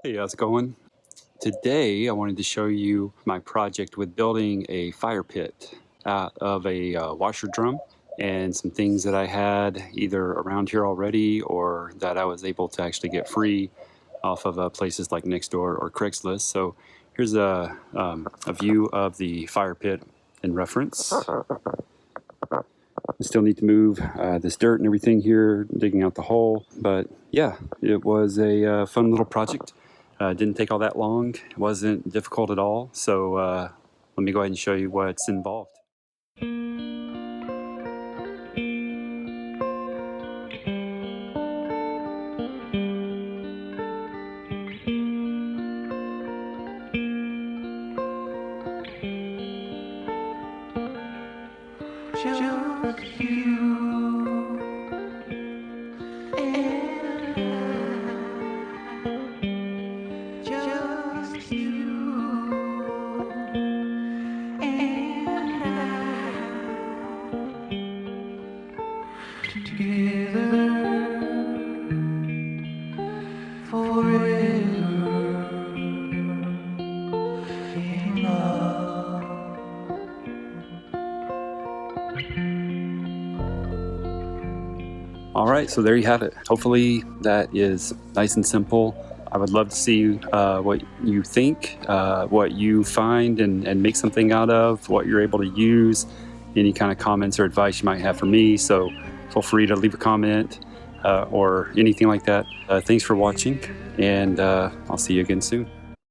Hey, how's it going? Today I wanted to show you my project with building a fire pit out of a washer drum and some things that I had either around here already or that I was able to actually get free off of places like Nextdoor or Craigslist. So here's a view of the fire pit in reference. I still need to move this dirt and everything here, digging out the hole. But yeah, it was a fun little project. Didn't take all that long. It wasn't difficult at all. So let me go ahead and show you what's involved. Just you and I, just you and I, together forever in love. All right, so there you have it. Hopefully that is nice and simple. I would love to see what you think, what you find and make something out of, what you're able to use, any kind of comments or advice you might have for me. So feel free to leave a comment or anything like that. Thanks for watching, and I'll see you again soon.